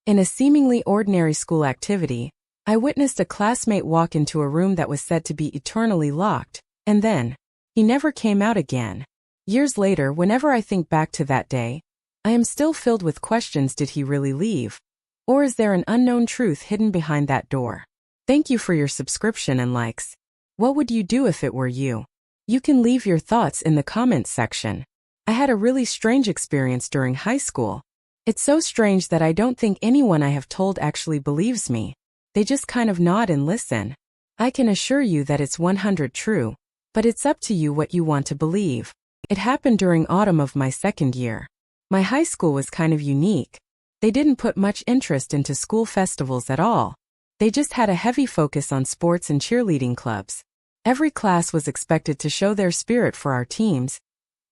In a seemingly ordinary school activity, I witnessed a classmate walk into a room that was said to be eternally locked, and then, he never came out again. Years later, whenever I think back to that day, I am still filled with questions. Did he really leave? Or is there an unknown truth hidden behind that door? Thank you for your subscription and likes. What would you do if it were you? You can leave your thoughts in the comments section. I had a really strange experience during high school. It's so strange that I don't think anyone I have told actually believes me. They just kind of nod and listen. I can assure you that it's 100% true, but it's up to you what you want to believe. It happened during autumn of my second year. My high school was kind of unique. They didn't put much interest into school festivals at all. They just had a heavy focus on sports and cheerleading clubs. Every class was expected to show their spirit for our teams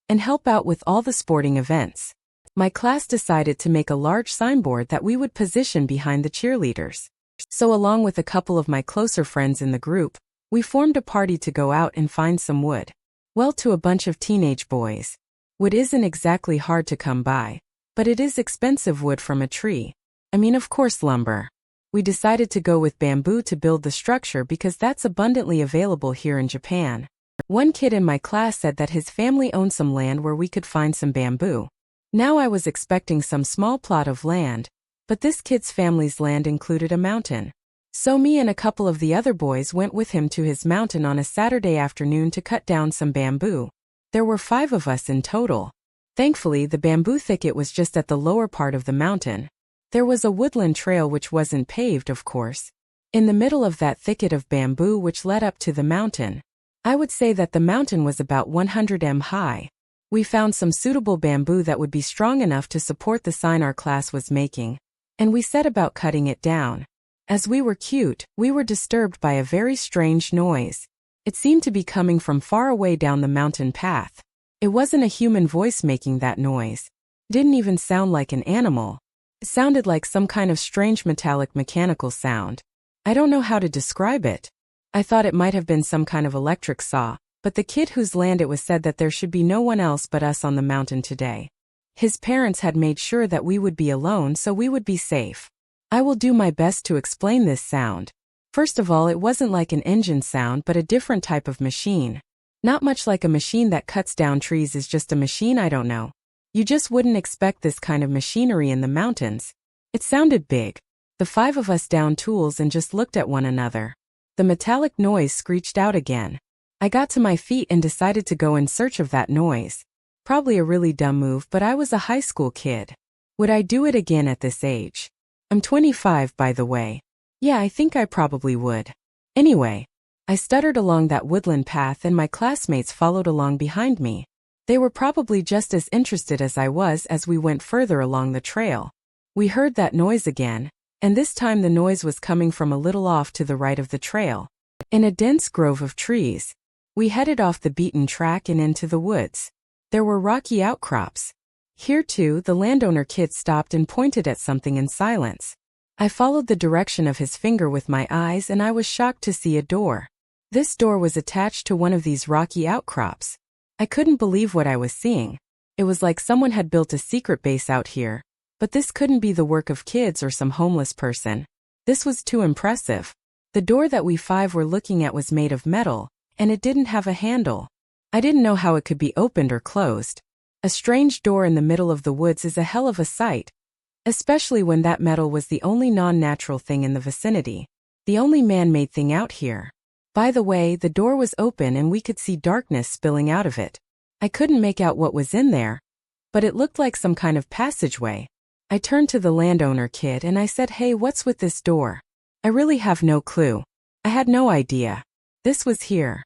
and help out with all the sporting events. My class decided to make a large signboard that we would position behind the cheerleaders. So along with a couple of my closer friends in the group, we formed a party to go out and find some wood. Well, to a bunch of teenage boys, wood isn't exactly hard to come by, but it is expensive wood from a tree. I mean, of course, lumber. We decided to go with bamboo to build the structure because that's abundantly available here in Japan. One kid in my class said that his family owned some land where we could find some bamboo. Now I was expecting some small plot of land, but this kid's family's land included a mountain. So me and a couple of the other boys went with him to his mountain on a Saturday afternoon to cut down some bamboo. There were 5 of us in total. Thankfully, the bamboo thicket was just at the lower part of the mountain. There was a woodland trail which wasn't paved, of course, in the middle of that thicket of bamboo which led up to the mountain. I would say that the mountain was about 100 m high. We found some suitable bamboo that would be strong enough to support the sign our class was making, and we set about cutting it down. As we were cute, we were disturbed by a very strange noise. It seemed to be coming from far away down the mountain path. It wasn't a human voice making that noise. It didn't even sound like an animal. It sounded like some kind of strange metallic mechanical sound. I don't know how to describe it. I thought it might have been some kind of electric saw, but the kid whose land it was said that there should be no one else but us on the mountain today. His parents had made sure that we would be alone so we would be safe. I will do my best to explain this sound. First of all, it wasn't like an engine sound but a different type of machine. Not much like a machine that cuts down trees is just a machine. I don't know. You just wouldn't expect this kind of machinery in the mountains. It sounded big. The 5 of us downed tools and just looked at one another. The metallic noise screeched out again. I got to my feet and decided to go in search of that noise. Probably a really dumb move, but I was a high school kid. Would I do it again at this age? I'm 25, by the way. Yeah, I think I probably would. Anyway, I stuttered along that woodland path and my classmates followed along behind me. They were probably just as interested as I was as we went further along the trail. We heard that noise again, and this time the noise was coming from a little off to the right of the trail. In a dense grove of trees. We headed off the beaten track and into the woods. There were rocky outcrops. Here too, the landowner kid stopped and pointed at something in silence. I followed the direction of his finger with my eyes and I was shocked to see a door. This door was attached to one of these rocky outcrops. I couldn't believe what I was seeing. It was like someone had built a secret base out here, but this couldn't be the work of kids or some homeless person. This was too impressive. The door that we 5 were looking at was made of metal, and it didn't have a handle. I didn't know how it could be opened or closed. A strange door in the middle of the woods is a hell of a sight, especially when that metal was the only non-natural thing in the vicinity, the only man-made thing out here. By the way, the door was open and we could see darkness spilling out of it. I couldn't make out what was in there, but it looked like some kind of passageway. I turned to the landowner kid and I said, "Hey, what's with this door?" I really have no clue. I had no idea. This was here.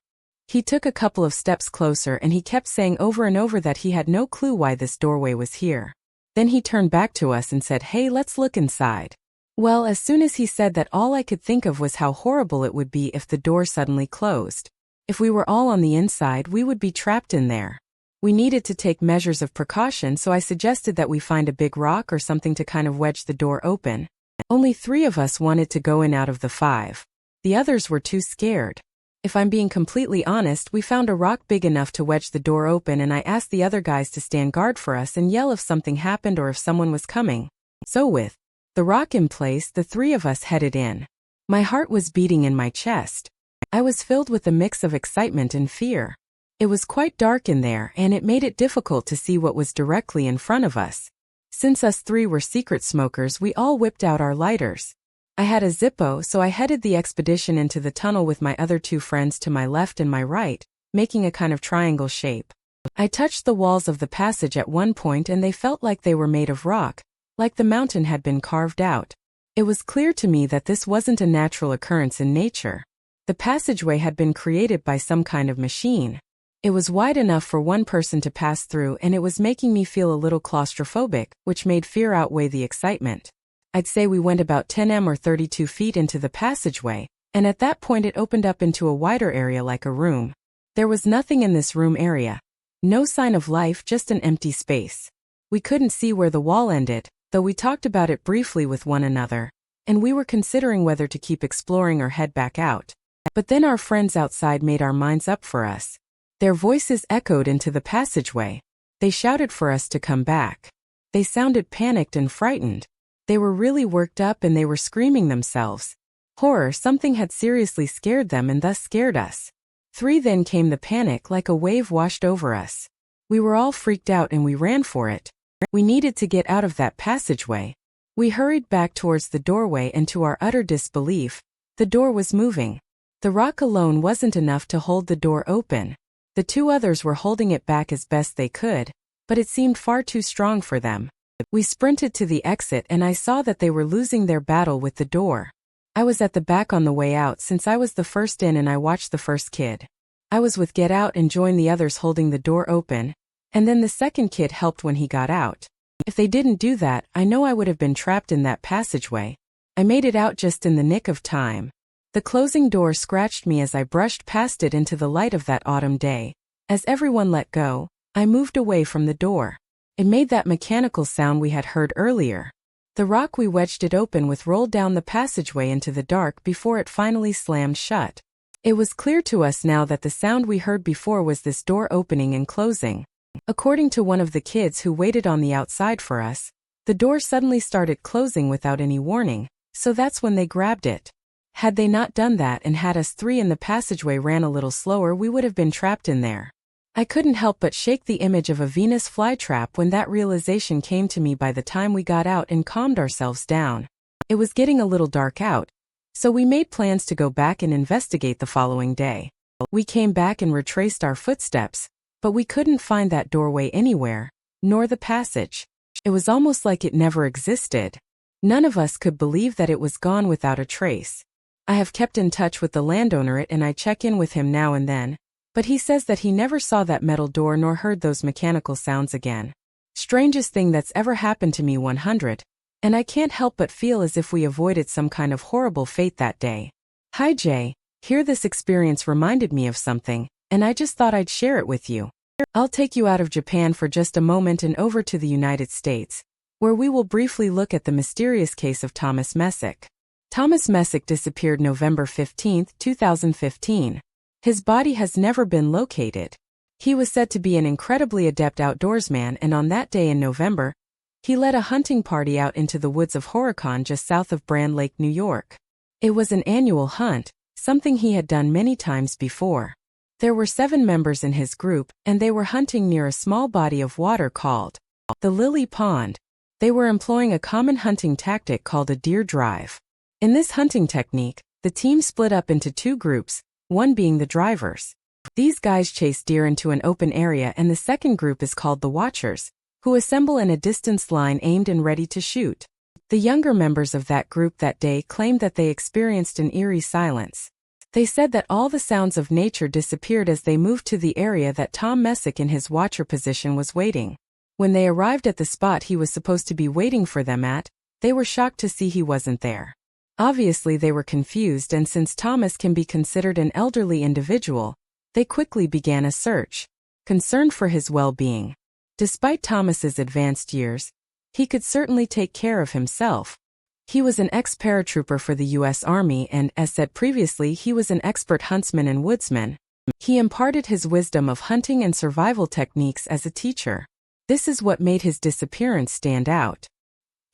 He took a couple of steps closer and he kept saying over and over that he had no clue why this doorway was here. Then he turned back to us and said, "Hey, let's look inside." Well, as soon as he said that, all I could think of was how horrible it would be if the door suddenly closed. If we were all on the inside, we would be trapped in there. We needed to take measures of precaution, so I suggested that we find a big rock or something to kind of wedge the door open. Only 3 of us wanted to go in out of the 5. The others were too scared. If I'm being completely honest, we found a rock big enough to wedge the door open and I asked the other guys to stand guard for us and yell if something happened or if someone was coming. So with The rock in place, the three of us headed in. My heart was beating in my chest. I was filled with a mix of excitement and fear. It was quite dark in there, and it made it difficult to see what was directly in front of us. Since us three were secret smokers, we all whipped out our lighters. I had a Zippo, so I headed the expedition into the tunnel with my other two friends to my left and my right, making a kind of triangle shape. I touched the walls of the passage at one point and they felt like they were made of rock, like the mountain had been carved out. It was clear to me that this wasn't a natural occurrence in nature. The passageway had been created by some kind of machine. It was wide enough for one person to pass through, and it was making me feel a little claustrophobic, which made fear outweigh the excitement. I'd say we went about 10 or 32 feet into the passageway, and at that point it opened up into a wider area like a room. There was nothing in this room area. No sign of life, just an empty space. We couldn't see where the wall ended, though we talked about it briefly with one another, and we were considering whether to keep exploring or head back out. But then our friends outside made our minds up for us. Their voices echoed into the passageway. They shouted for us to come back. They sounded panicked and frightened. They were really worked up and they were screaming themselves. Horror, something had seriously scared them and thus scared us. Then came the panic, like a wave washed over us. We were all freaked out and we ran for it. We needed to get out of that passageway. We hurried back towards the doorway, and to our utter disbelief, the door was moving. The rock alone wasn't enough to hold the door open. The two others were holding it back as best they could, but it seemed far too strong for them. We sprinted to the exit and I saw that they were losing their battle with the door. I was at the back on the way out since I was the first in, and I watched the first kid. I was with Get Out and joined the others holding the door open, and then the second kid helped when he got out. If they didn't do that, I know I would have been trapped in that passageway. I made it out just in the nick of time. The closing door scratched me as I brushed past it into the light of that autumn day. As everyone let go, I moved away from the door. It made that mechanical sound we had heard earlier. The rock we wedged it open with rolled down the passageway into the dark before it finally slammed shut. It was clear to us now that the sound we heard before was this door opening and closing. According to one of the kids who waited on the outside for us, the door suddenly started closing without any warning, so that's when they grabbed it. Had they not done that and had us three in the passageway ran a little slower, we would have been trapped in there. I couldn't help but shake the image of a Venus flytrap when that realization came to me by the time we got out and calmed ourselves down. It was getting a little dark out, so we made plans to go back and investigate the following day. We came back and retraced our footsteps, but we couldn't find that doorway anywhere, nor the passage. It was almost like it never existed. None of us could believe that it was gone without a trace. I have kept in touch with the landowner and I check in with him now and then, but he says that he never saw that metal door nor heard those mechanical sounds again. Strangest thing that's ever happened to me 100, and I can't help but feel as if we avoided some kind of horrible fate that day. Hi Jay, here, this experience reminded me of something, and I just thought I'd share it with you. I'll take you out of Japan for just a moment and over to the United States, where we will briefly look at the mysterious case of Thomas Messick. Thomas Messick disappeared November 15, 2015. His body has never been located. He was said to be an incredibly adept outdoorsman, and on that day in November, he led a hunting party out into the woods of Horicon just south of Brand Lake, New York. It was an annual hunt, something he had done many times before. There were 7 members in his group, and they were hunting near a small body of water called the Lily Pond. They were employing a common hunting tactic called a deer drive. In this hunting technique, the team split up into 2 groups, one being the drivers. These guys chase deer into an open area, and the second group is called the watchers, who assemble in a distanced line aimed and ready to shoot. The younger members of that group that day claimed that they experienced an eerie silence. They said that all the sounds of nature disappeared as they moved to the area that Tom Messick in his watcher position was waiting. When they arrived at the spot he was supposed to be waiting for them at, they were shocked to see he wasn't there. Obviously they were confused, and since Thomas can be considered an elderly individual, they quickly began a search, concerned for his well-being. Despite Thomas's advanced years, he could certainly take care of himself. He was an ex-paratrooper for the U.S. Army and, as said previously, he was an expert huntsman and woodsman. He imparted his wisdom of hunting and survival techniques as a teacher. This is what made his disappearance stand out.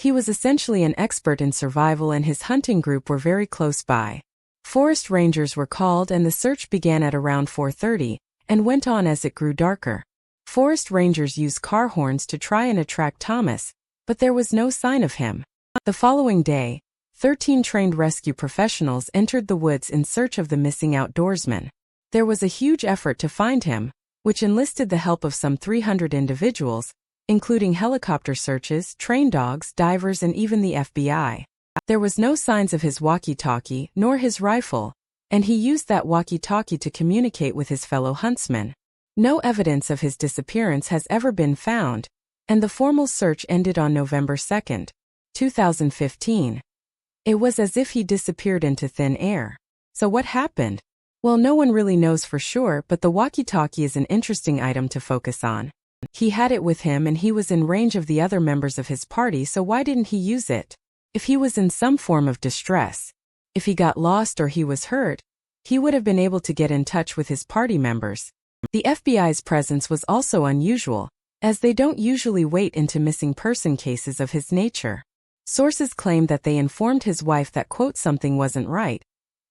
He was essentially an expert in survival and his hunting group were very close by. Forest rangers were called and the search began at around 4:30 and went on as it grew darker. Forest rangers used car horns to try and attract Thomas, but there was no sign of him. The following day, 13 trained rescue professionals entered the woods in search of the missing outdoorsman. There was a huge effort to find him, which enlisted the help of some 300 individuals, including helicopter searches, trained dogs, divers, and even the FBI. There was no signs of his walkie-talkie nor his rifle, and he used that walkie-talkie to communicate with his fellow huntsmen. No evidence of his disappearance has ever been found, and the formal search ended on November 2, 2015. It was as if he disappeared into thin air. So what happened? Well, no one really knows for sure, but the walkie-talkie is an interesting item to focus on. He had it with him and he was in range of the other members of his party, so why didn't he use it? If he was in some form of distress, if he got lost or he was hurt, he would have been able to get in touch with his party members. The FBI's presence was also unusual, as they don't usually wade into missing person cases of his nature. Sources claim that they informed his wife that, quote, something wasn't right,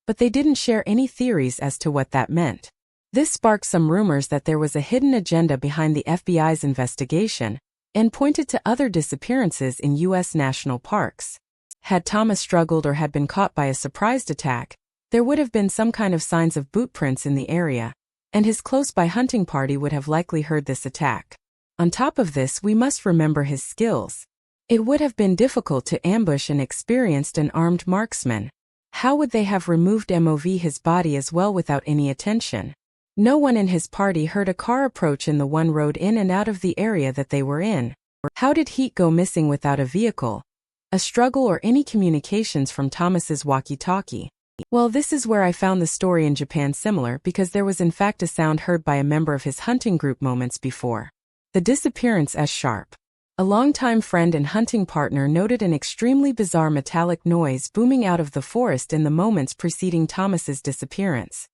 but they didn't share any theories as to what that meant. This sparked some rumors that there was a hidden agenda behind the FBI's investigation, and pointed to other disappearances in U.S. national parks. Had Thomas struggled or had been caught by a surprise attack, there would have been some kind of signs of boot prints in the area, and his close-by hunting party would have likely heard this attack. On top of this, we must remember his skills. It would have been difficult to ambush an experienced and armed marksman. How would they have removed his body as well without any attention? No one in his party heard a car approach in the one road in and out of the area that they were in. How did Heat go missing without a vehicle, a struggle, or any communications from Thomas's walkie-talkie? Well, this is where I found the story in Japan similar, because there was in fact a sound heard by a member of his hunting group moments before the disappearance. Sharp, a longtime friend and hunting partner, noted an extremely bizarre metallic noise booming out of the forest in the moments preceding Thomas's disappearance.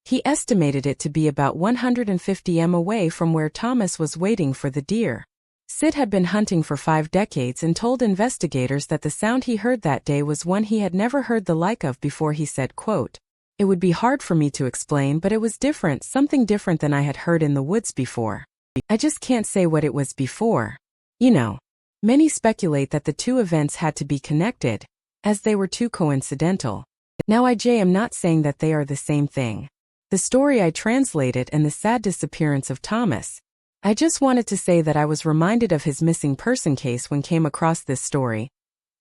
He estimated it to be about 150 m away from where Thomas was waiting for the deer. Sid had been hunting for 5 decades and told investigators that the sound he heard that day was one he had never heard the like of before. He said, quote, "It would be hard for me to explain, but it was different, something different than I had heard in the woods before. I just can't say what it was before. You know." Many speculate that the two events had to be connected, as they were too coincidental. Now I am not saying that they are the same thing. The story I translated and the sad disappearance of Thomas. I just wanted to say that I was reminded of his missing person case when came across this story,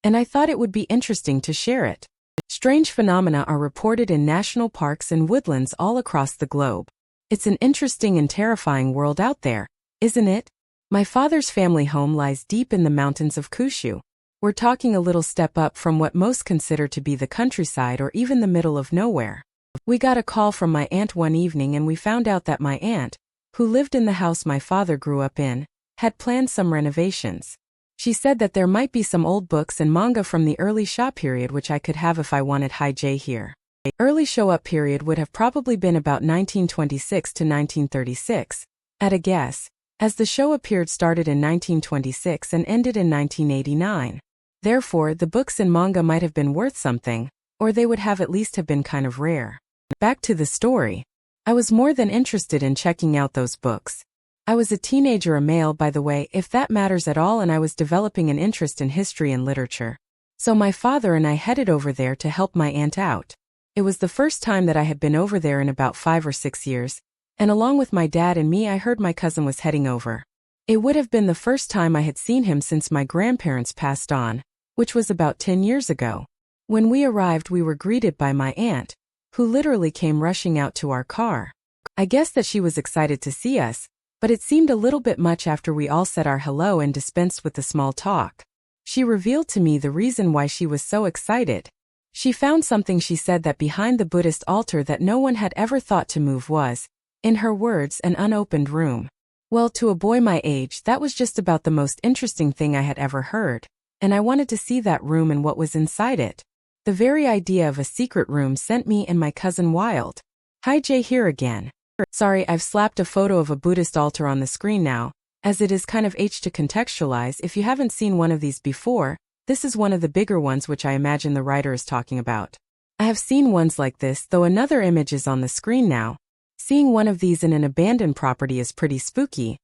and I thought it would be interesting to share it. Strange phenomena are reported in national parks and woodlands all across the globe. It's an interesting and terrifying world out there, isn't it? My father's family home lies deep in the mountains of Kyushu. We're talking a little step up from what most consider to be the countryside or even the middle of nowhere. We got a call from my aunt one evening and we found out that my aunt, who lived in the house my father grew up in, had planned some renovations. She said that there might be some old books and manga from the early Showa period which I could have if I wanted. Here. Early Showa period would have probably been about 1926 to 1936, at a guess, as the Showa period started in 1926 and ended in 1989. Therefore, the books and manga might have been worth something, or they would have at least have been kind of rare. Back to the story. I was more than interested in checking out those books. I was a teenager, a male by the way, if that matters at all, and I was developing an interest in history and literature. So my father and I headed over there to help my aunt out. It was the first time that I had been over there in about 5 or 6 years, and along with my dad and me I heard my cousin was heading over. It would have been the first time I had seen him since my grandparents passed on, which was about 10 years ago. When we arrived we were greeted by my aunt, who literally came rushing out to our car. I guess that she was excited to see us, but it seemed a little bit much after we all said our hello and dispensed with the small talk. She revealed to me the reason why she was so excited. She found something, she said, that behind the Buddhist altar that no one had ever thought to move was, in her words, an unopened room. Well, to a boy my age, that was just about the most interesting thing I had ever heard, and I wanted to see that room and what was inside it. The very idea of a secret room sent me and my cousin wild. Hi Jay here again. Sorry, I've slapped a photo of a Buddhist altar on the screen now, As it is kind of to contextualize, if you haven't seen one of these before, this is one of the bigger ones which I imagine the writer is talking about. I have seen ones like this, though another image is on the screen now. Seeing one of these in an abandoned property is pretty spooky,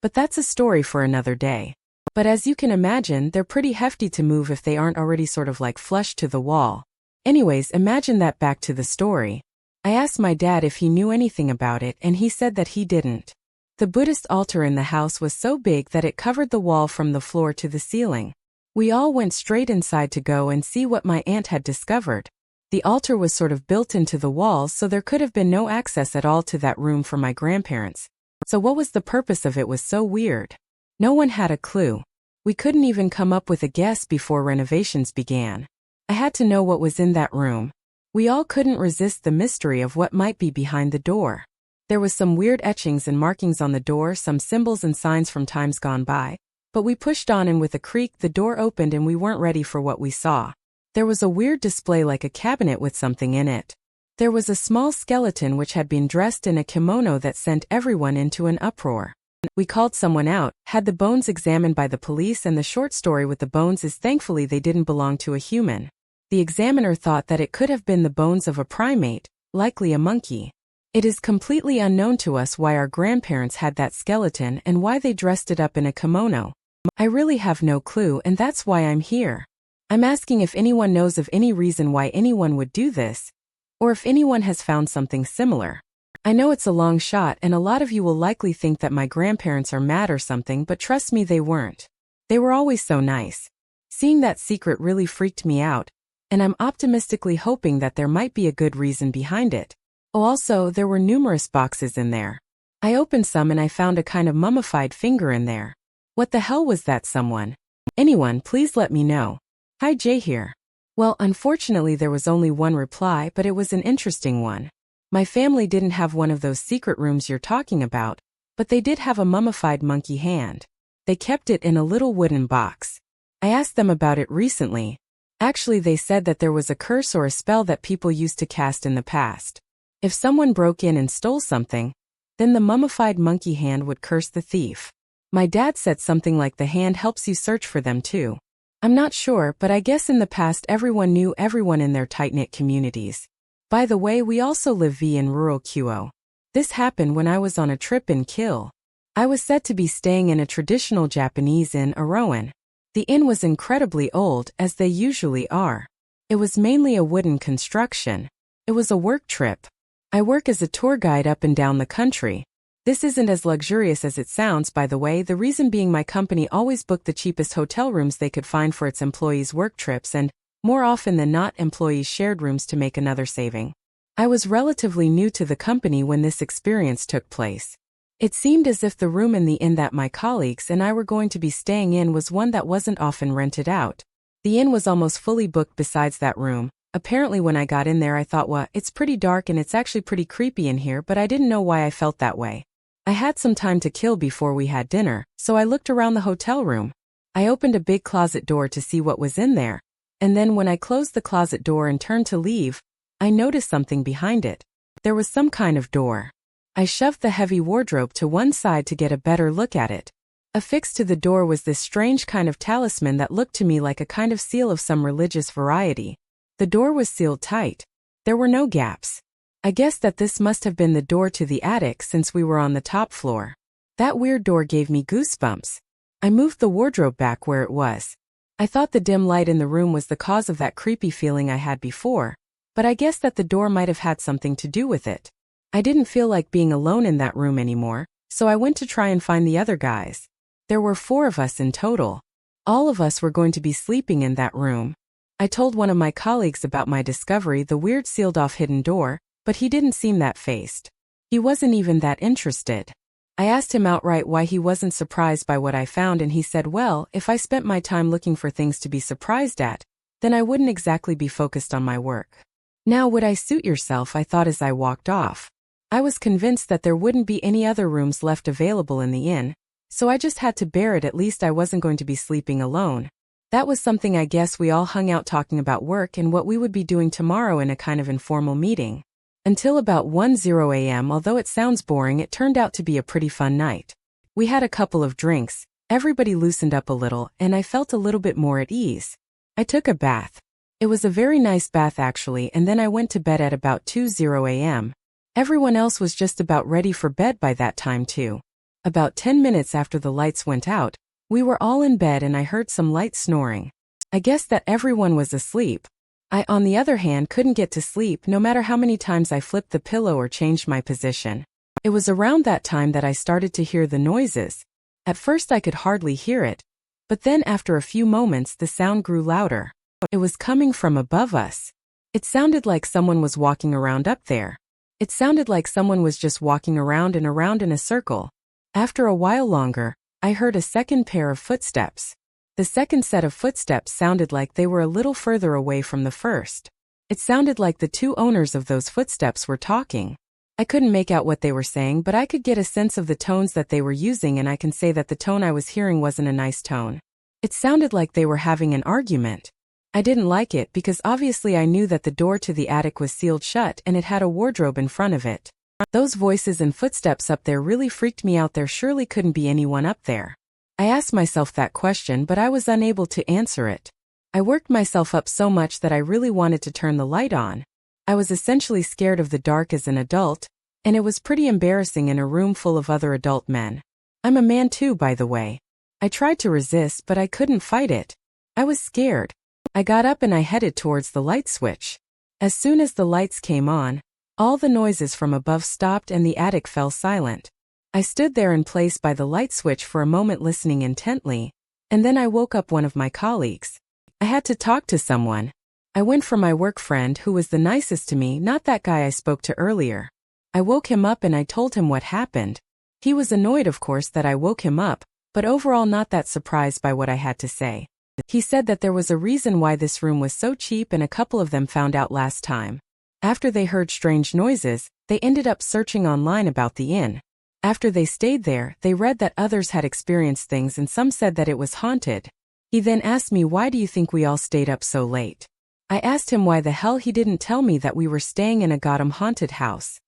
but that's a story for another day. But as you can imagine, they're pretty hefty to move if they aren't already sort of like flush to the wall. Anyways, imagine that. Back to the story. I asked my dad if he knew anything about it, and he said that he didn't. The Buddhist altar in the house was so big that it covered the wall from the floor to the ceiling. We all went straight inside to go and see what my aunt had discovered. The altar was sort of built into the walls, so there could have been no access at all to that room for my grandparents. So what was the purpose of it was so weird. No one had a clue. We couldn't even come up with a guess before renovations began. I had to know what was in that room. We all couldn't resist the mystery of what might be behind the door. There was some weird etchings and markings on the door, some symbols and signs from times gone by, but we pushed on, and with a creak the door opened and we weren't ready for what we saw. There was a weird display like a cabinet with something in it. There was a small skeleton which had been dressed in a kimono that sent everyone into an uproar. We called someone out, had the bones examined by the police, and the short story with the bones is thankfully they didn't belong to a human. The examiner thought that it could have been the bones of a primate, likely a monkey. It is completely unknown to us why our grandparents had that skeleton and why they dressed it up in a kimono. I really have no clue, and that's why I'm here. I'm asking if anyone knows of any reason why anyone would do this, or if anyone has found something similar. I know it's a long shot and a lot of you will likely think that my grandparents are mad or something, but trust me, they weren't. They were always so nice. Seeing that secret really freaked me out, and I'm optimistically hoping that there might be a good reason behind it. Oh, also, there were numerous boxes in there. I opened some and I found a kind of mummified finger in there. What the hell was that, someone? Anyone, please let me know. Hi, Jay here. Well, unfortunately there was only one reply, but it was an interesting one. My family didn't have one of those secret rooms you're talking about, but they did have a mummified monkey hand. They kept it in a little wooden box. I asked them about it recently. Actually, they said that there was a curse or a spell that people used to cast in the past. If someone broke in and stole something, then the mummified monkey hand would curse the thief. My dad said something like the hand helps you search for them too. I'm not sure, but I guess in the past everyone knew everyone in their tight-knit communities. By the way, we also live in rural Kyoto. This happened when I was on a trip in Kill. I was said to be staying in a traditional Japanese inn, Aroan. The inn was incredibly old, as they usually are. It was mainly a wooden construction. It was a work trip. I work as a tour guide up and down the country. This isn't as luxurious as it sounds, by the way, the reason being my company always booked the cheapest hotel rooms they could find for its employees' work trips, and, more often than not, employees shared rooms to make another saving. I was relatively new to the company when this experience took place. It seemed as if the room in the inn that my colleagues and I were going to be staying in was one that wasn't often rented out. The inn was almost fully booked besides that room. Apparently when I got in there I thought, well, it's pretty dark and it's actually pretty creepy in here, but I didn't know why I felt that way. I had some time to kill before we had dinner, so I looked around the hotel room. I opened a big closet door to see what was in there, and then when I closed the closet door and turned to leave, I noticed something behind it. There was some kind of door. I shoved the heavy wardrobe to one side to get a better look at it. Affixed to the door was this strange kind of talisman that looked to me like a kind of seal of some religious variety. The door was sealed tight. There were no gaps. I guess that this must have been the door to the attic since we were on the top floor. That weird door gave me goosebumps. I moved the wardrobe back where it was. I thought the dim light in the room was the cause of that creepy feeling I had before, but I guess that the door might have had something to do with it. I didn't feel like being alone in that room anymore, so I went to try and find the other guys. There were 4 of us in total. All of us were going to be sleeping in that room. I told one of my colleagues about my discovery, the weird sealed-off hidden door, but he didn't seem that fazed. He wasn't even that interested. I asked him outright why he wasn't surprised by what I found, and he said, well, if I spent my time looking for things to be surprised at, then I wouldn't exactly be focused on my work. Now, would I suit yourself? I thought as I walked off. I was convinced that there wouldn't be any other rooms left available in the inn, so I just had to bear it. At least I wasn't going to be sleeping alone. That was something. I guess we all hung out talking about work and what we would be doing tomorrow in a kind of informal meeting. Until about 1:00 a.m. Although it sounds boring, it turned out to be a pretty fun night. We had a couple of drinks, everybody loosened up a little, and I felt a little bit more at ease. I took a bath. It was a very nice bath actually, and then I went to bed at about 2:00 a.m. Everyone else was just about ready for bed by that time too. About 10 minutes after the lights went out, we were all in bed and I heard some light snoring. I guess that everyone was asleep. I, on the other hand, couldn't get to sleep no matter how many times I flipped the pillow or changed my position. It was around that time that I started to hear the noises. At first I could hardly hear it, but then after a few moments the sound grew louder. It was coming from above us. It sounded like someone was walking around up there. It sounded like someone was just walking around and around in a circle. After a while longer, I heard a second pair of footsteps. The second set of footsteps sounded like they were a little further away from the first. It sounded like the two owners of those footsteps were talking. I couldn't make out what they were saying, but I could get a sense of the tones that they were using, and I can say that the tone I was hearing wasn't a nice tone. It sounded like they were having an argument. I didn't like it because obviously I knew that the door to the attic was sealed shut and it had a wardrobe in front of it. Those voices and footsteps up there really freaked me out. There surely couldn't be anyone up there. I asked myself that question, but I was unable to answer it. I worked myself up so much that I really wanted to turn the light on. I was essentially scared of the dark as an adult, and it was pretty embarrassing in a room full of other adult men. I'm a man too, by the way. I tried to resist, but I couldn't fight it. I was scared. I got up and I headed towards the light switch. As soon as the lights came on, all the noises from above stopped and the attic fell silent. I stood there in place by the light switch for a moment listening intently, and then I woke up one of my colleagues. I had to talk to someone. I went for my work friend who was the nicest to me, not that guy I spoke to earlier. I woke him up and I told him what happened. He was annoyed, of course, that I woke him up, but overall not that surprised by what I had to say. He said that there was a reason why this room was so cheap, and a couple of them found out last time. After they heard strange noises, they ended up searching online about the inn. After they stayed there, they read that others had experienced things and some said that it was haunted. He then asked me, why do you think we all stayed up so late? I asked him why the hell he didn't tell me that we were staying in a goddamn haunted house.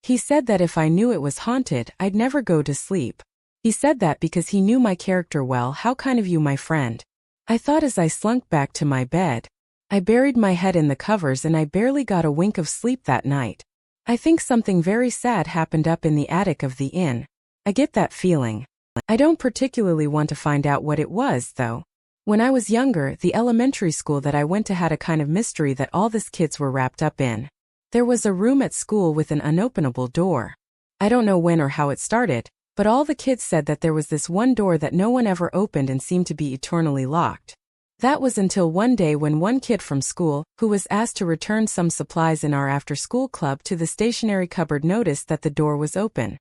He said that if I knew it was haunted, I'd never go to sleep. He said that because he knew my character well. How kind of you, my friend. I thought as I slunk back to my bed. I buried my head in the covers and I barely got a wink of sleep that night. I think something very sad happened up in the attic of the inn. I get that feeling. I don't particularly want to find out what it was, though. When I was younger, the elementary school that I went to had a kind of mystery that all these kids were wrapped up in. There was a room at school with an unopenable door. I don't know when or how it started, but all the kids said that there was this one door that no one ever opened and seemed to be eternally locked. That was until one day when one kid from school, who was asked to return some supplies in our after-school club to the stationery cupboard, noticed that the door was open.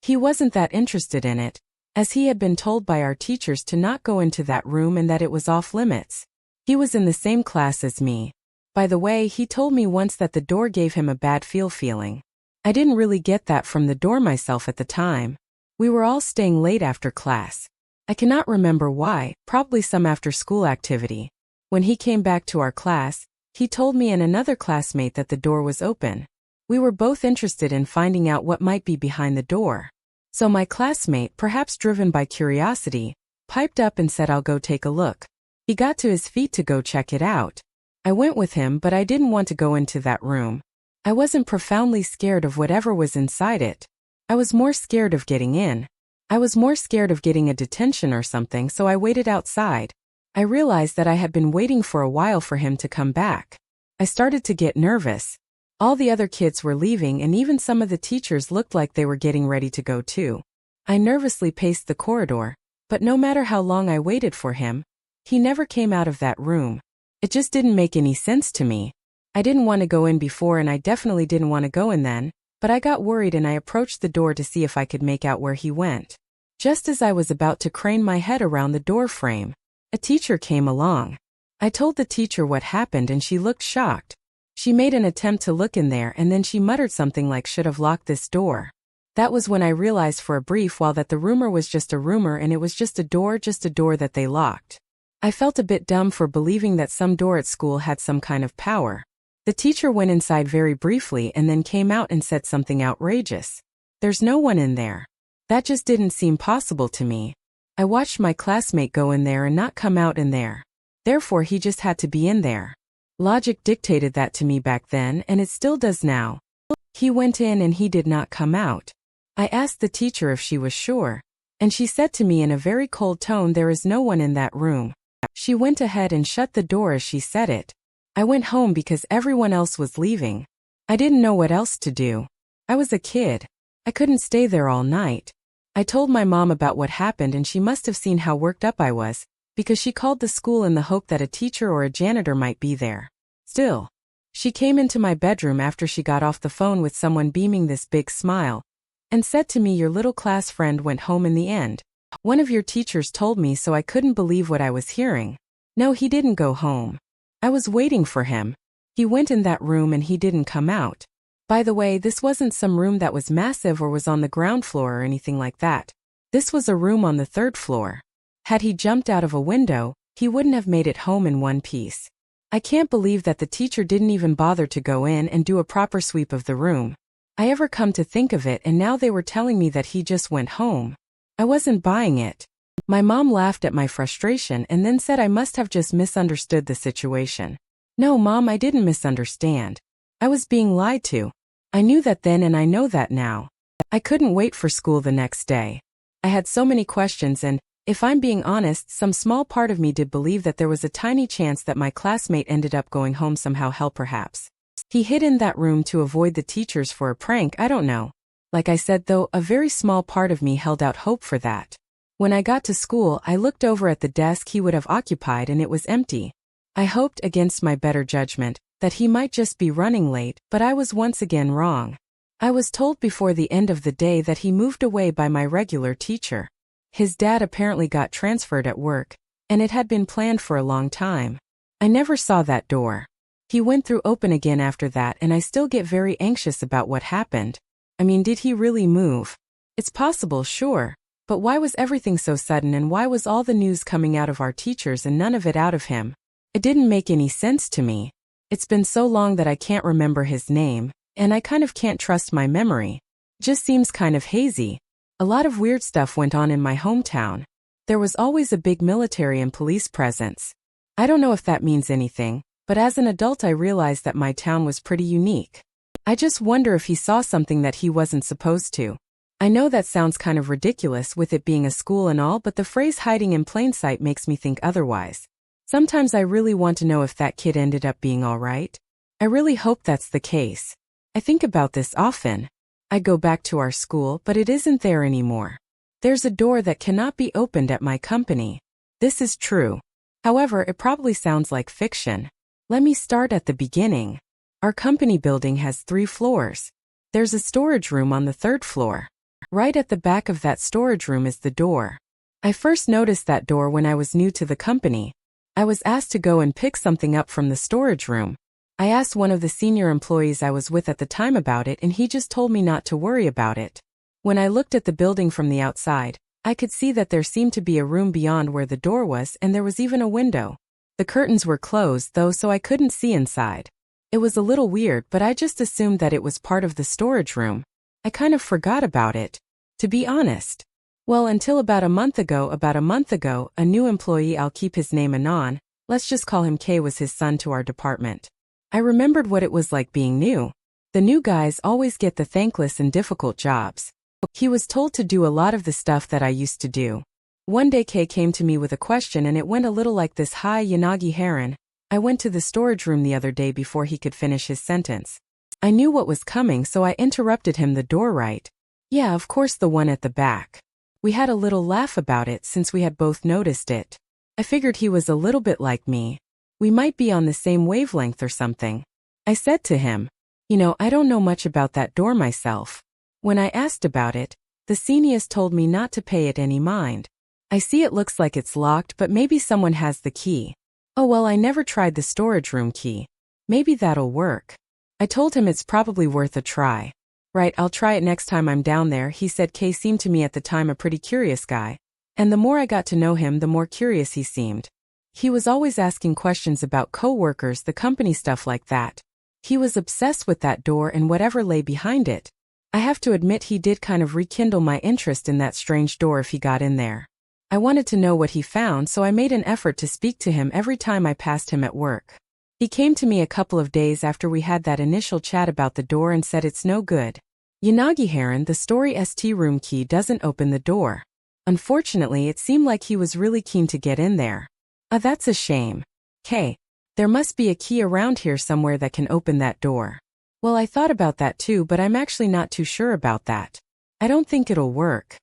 He wasn't that interested in it, as he had been told by our teachers to not go into that room and that it was off limits. He was in the same class as me. By the way, he told me once that the door gave him a bad feeling. I didn't really get that from the door myself at the time. We were all staying late after class. I cannot remember why, probably some after-school activity. When he came back to our class, he told me and another classmate that the door was open. We were both interested in finding out what might be behind the door. So my classmate, perhaps driven by curiosity, piped up and said, I'll go take a look. He got to his feet to go check it out. I went with him, but I didn't want to go into that room. I wasn't profoundly scared of whatever was inside it. I was more scared of getting in. I was more scared of getting a detention or something, so I waited outside. I realized that I had been waiting for a while for him to come back. I started to get nervous. All the other kids were leaving and even some of the teachers looked like they were getting ready to go too. I nervously paced the corridor, but no matter how long I waited for him, he never came out of that room. It just didn't make any sense to me. I didn't want to go in before and I definitely didn't want to go in then, but I got worried and I approached the door to see if I could make out where he went. Just as I was about to crane my head around the door frame, a teacher came along. I told the teacher what happened and she looked shocked. She made an attempt to look in there and then she muttered something like, should have locked this door. That was when I realized for a brief while that the rumor was just a rumor and it was just a door that they locked. I felt a bit dumb for believing that some door at school had some kind of power. The teacher went inside very briefly and then came out and said something outrageous. There's no one in there. That just didn't seem possible to me. I watched my classmate go in there and not come out in there. Therefore he just had to be in there. Logic dictated that to me back then, and it still does now. He went in and he did not come out. I asked the teacher if she was sure, and she said to me in a very cold tone, there is no one in that room. She went ahead and shut the door as she said it. I went home because everyone else was leaving. I didn't know what else to do. I was a kid. I couldn't stay there all night. I told my mom about what happened and she must have seen how worked up I was, because she called the school in the hope that a teacher or a janitor might be there. Still, she came into my bedroom after she got off the phone with someone beaming this big smile, and said to me, your little class friend went home in the end. One of your teachers told me, so I couldn't believe what I was hearing. No, he didn't go home. I was waiting for him. He went in that room and he didn't come out. By the way, this wasn't some room that was massive or was on the ground floor or anything like that. This was a room on the 3rd floor. Had he jumped out of a window, he wouldn't have made it home in one piece. I can't believe that the teacher didn't even bother to go in and do a proper sweep of the room. I ever come to think of it, and now they were telling me that he just went home. I wasn't buying it. My mom laughed at my frustration and then said I must have just misunderstood the situation. No, Mom, I didn't misunderstand. I was being lied to. I knew that then and I know that now. I couldn't wait for school the next day. I had so many questions and, if I'm being honest, some small part of me did believe that there was a tiny chance that my classmate ended up going home somehow, hell perhaps. He hid in that room to avoid the teachers for a prank, I don't know. Like I said though, a very small part of me held out hope for that. When I got to school, I looked over at the desk he would have occupied and it was empty. I hoped, against my better judgment, that he might just be running late, but I was once again wrong. I was told before the end of the day that he moved away by my regular teacher. His dad apparently got transferred at work, and it had been planned for a long time. I never saw that door. He went through open again after that, and I still get very anxious about what happened. I mean, did he really move? It's possible, sure, but why was everything so sudden and why was all the news coming out of our teachers and none of it out of him? It didn't make any sense to me. It's been so long that I can't remember his name, and I kind of can't trust my memory. Just seems kind of hazy. A lot of weird stuff went on in my hometown. There was always a big military and police presence. I don't know if that means anything, but as an adult I realized that my town was pretty unique. I just wonder if he saw something that he wasn't supposed to. I know that sounds kind of ridiculous with it being a school and all, but the phrase hiding in plain sight makes me think otherwise. Sometimes I really want to know if that kid ended up being all right. I really hope that's the case. I think about this often. I go back to our school, but it isn't there anymore. There's a door that cannot be opened at my company. This is true. However, it probably sounds like fiction. Let me start at the beginning. Our company building has 3 floors. There's a storage room on the 3rd floor. Right at the back of that storage room is the door. I first noticed that door when I was new to the company. I was asked to go and pick something up from the storage room. I asked one of the senior employees I was with at the time about it and he just told me not to worry about it. When I looked at the building from the outside, I could see that there seemed to be a room beyond where the door was and there was even a window. The curtains were closed though, so I couldn't see inside. It was a little weird, but I just assumed that it was part of the storage room. I kind of forgot about it, to be honest. Well, until about a month ago, a new employee, I'll keep his name anon, let's just call him K, was his son to our department. I remembered what it was like being new. The new guys always get the thankless and difficult jobs. He was told to do a lot of the stuff that I used to do. One day K came to me with a question and it went a little like this: Hi Yanagi Heron, I went to the storage room the other day. Before he could finish his sentence, I knew what was coming, so I interrupted him. The door, right? Yeah, of course, the one at the back. We had a little laugh about it since we had both noticed it. I figured he was a little bit like me. We might be on the same wavelength or something. I said to him, I don't know much about that door myself. When I asked about it, the seniors told me not to pay it any mind. I see it looks like it's locked, but maybe someone has the key. Oh well, I never tried the storage room key. Maybe that'll work. I told him it's probably worth a try. Right, I'll try it next time I'm down there, he said. Kay seemed to me at the time a pretty curious guy, and the more I got to know him, the more curious he seemed. He was always asking questions about co-workers, the company, stuff like that. He was obsessed with that door and whatever lay behind it. I have to admit he did kind of rekindle my interest in that strange door if he got in there. I wanted to know what he found, so I made an effort to speak to him every time I passed him at work. He came to me a couple of days after we had that initial chat about the door and said it's no good. Yanagi-Haran, the story ST room key doesn't open the door. Unfortunately, it seemed like he was really keen to get in there. That's a shame. There must be a key around here somewhere that can open that door. Well, I thought about that too, but I'm actually not too sure about that. I don't think it'll work.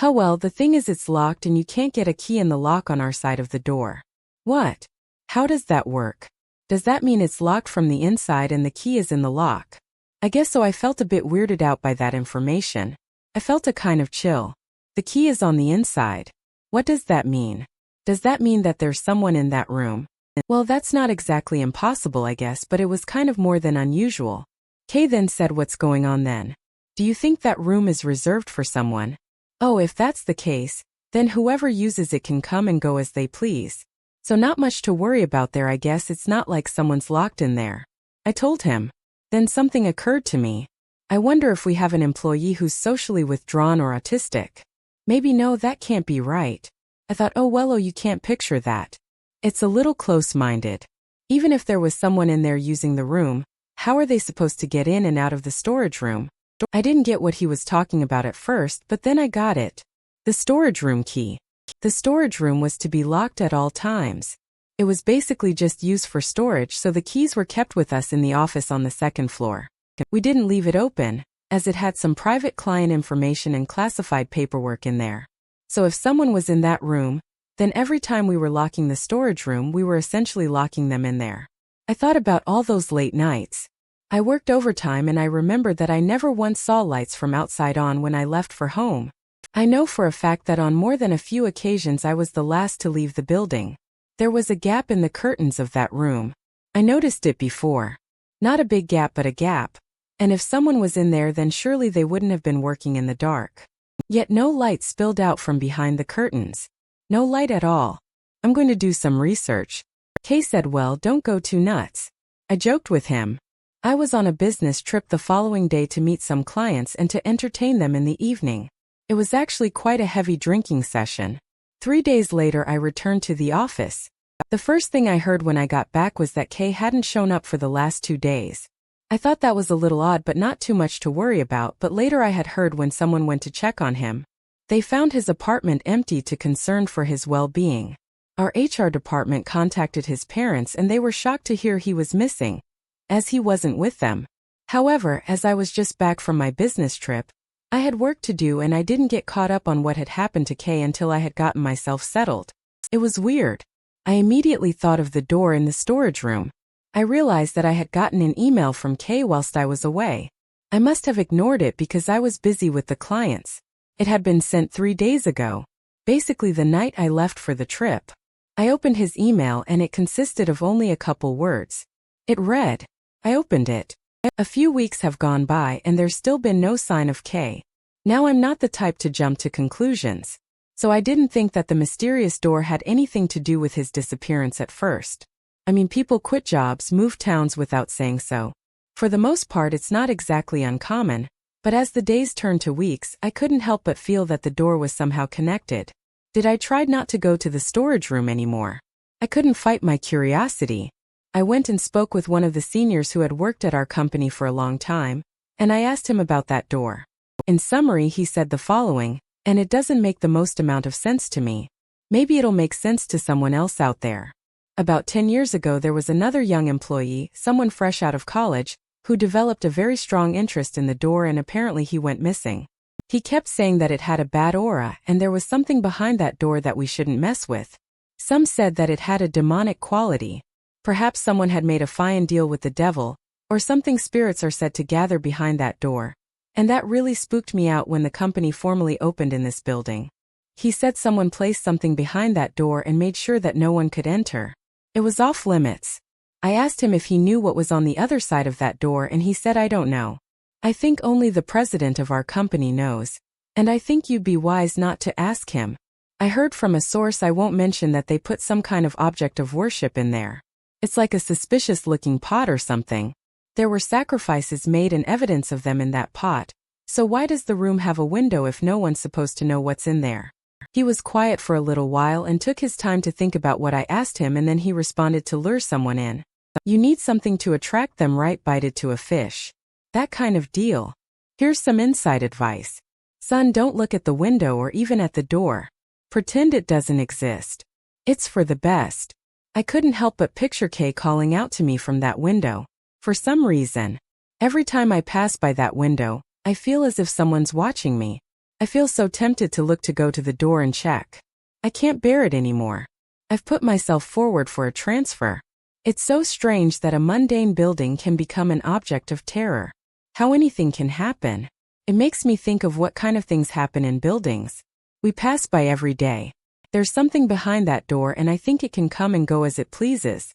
Well, the thing is it's locked and you can't get a key in the lock on our side of the door. What? How does that work? Does that mean it's locked from the inside and the key is in the lock? I guess so. I felt a bit weirded out by that information. I felt a kind of chill. The key is on the inside. What does that mean? Does that mean that there's someone in that room? Well, that's not exactly impossible, I guess, but it was kind of more than unusual. Kay then said, what's going on then? Do you think that room is reserved for someone? Oh, if that's the case, then whoever uses it can come and go as they please. So not much to worry about there. I guess it's not like someone's locked in there. I told him. Then something occurred to me. I wonder if we have an employee who's socially withdrawn or autistic. Maybe no, that can't be right. I thought, oh, you can't picture that. It's a little close-minded. Even if there was someone in there using the room, how are they supposed to get in and out of the storage room? I didn't get what he was talking about at first, but then I got it. The storage room key. The storage room was to be locked at all times. It was basically just used for storage, so the keys were kept with us in the office on the second floor. We didn't leave it open, as it had some private client information and classified paperwork in there. So if someone was in that room, then every time we were locking the storage room, we were essentially locking them in there. I thought about all those late nights. I worked overtime and I remembered that I never once saw lights from outside on when I left for home. I know for a fact that on more than a few occasions I was the last to leave the building. There was a gap in the curtains of that room. I noticed it before. Not a big gap, but a gap. And if someone was in there, then surely they wouldn't have been working in the dark. Yet no light spilled out from behind the curtains. No light at all. I'm going to do some research. Kay said, well, don't go too nuts. I joked with him. I was on a business trip the following day to meet some clients and to entertain them in the evening. It was actually quite a heavy drinking session. 3 days later, I returned to the office. The first thing I heard when I got back was that Kay hadn't shown up for the last 2 days. I thought that was a little odd, but not too much to worry about, but later I had heard when someone went to check on him. They found his apartment empty, to concerned for his well-being. Our HR department contacted his parents and they were shocked to hear he was missing, as he wasn't with them. However, as I was just back from my business trip, I had work to do and I didn't get caught up on what had happened to Kay until I had gotten myself settled. It was weird. I immediately thought of the door in the storage room. I realized that I had gotten an email from Kay whilst I was away. I must have ignored it because I was busy with the clients. It had been sent 3 days ago, basically the night I left for the trip. I opened his email and it consisted of only a couple words. It read. I opened it. A few weeks have gone by and there's still been no sign of Kay. Now I'm not the type to jump to conclusions, so I didn't think that the mysterious door had anything to do with his disappearance at first. I mean, people quit jobs, move towns without saying so. For the most part, it's not exactly uncommon, but as the days turned to weeks, I couldn't help but feel that the door was somehow connected. I tried not to go to the storage room anymore. I couldn't fight my curiosity. I went and spoke with one of the seniors who had worked at our company for a long time, and I asked him about that door. In summary, he said the following, and it doesn't make the most amount of sense to me. Maybe it'll make sense to someone else out there. About 10 years ago, there was another young employee, someone fresh out of college, who developed a very strong interest in the door, and apparently he went missing. He kept saying that it had a bad aura and there was something behind that door that we shouldn't mess with. Some said that it had a demonic quality. Perhaps someone had made a fine deal with the devil, or something. Spirits are said to gather behind that door. And that really spooked me out when the company formally opened in this building. He said someone placed something behind that door and made sure that no one could enter. It was off limits. I asked him if he knew what was on the other side of that door, and he said, I don't know. I think only the president of our company knows. And I think you'd be wise not to ask him. I heard from a source I won't mention that they put some kind of object of worship in there. It's like a suspicious-looking pot or something. There were sacrifices made and evidence of them in that pot, So why does the room have a window if no one's supposed to know what's in there? He was quiet for a little while and took his time to think about what I asked him, and then he responded, to lure someone in. You need something to attract them, right? Bited to a fish. That kind of deal. Here's some inside advice. Son, don't look at the window or even at the door. Pretend it doesn't exist. It's for the best. I couldn't help but picture Kay calling out to me from that window. For some reason, every time I pass by that window, I feel as if someone's watching me. I feel so tempted to look, to go to the door and check. I can't bear it anymore. I've put myself forward for a transfer. It's so strange that a mundane building can become an object of terror. How anything can happen. It makes me think of what kind of things happen in buildings we pass by every day. There's something behind that door, and I think it can come and go as it pleases.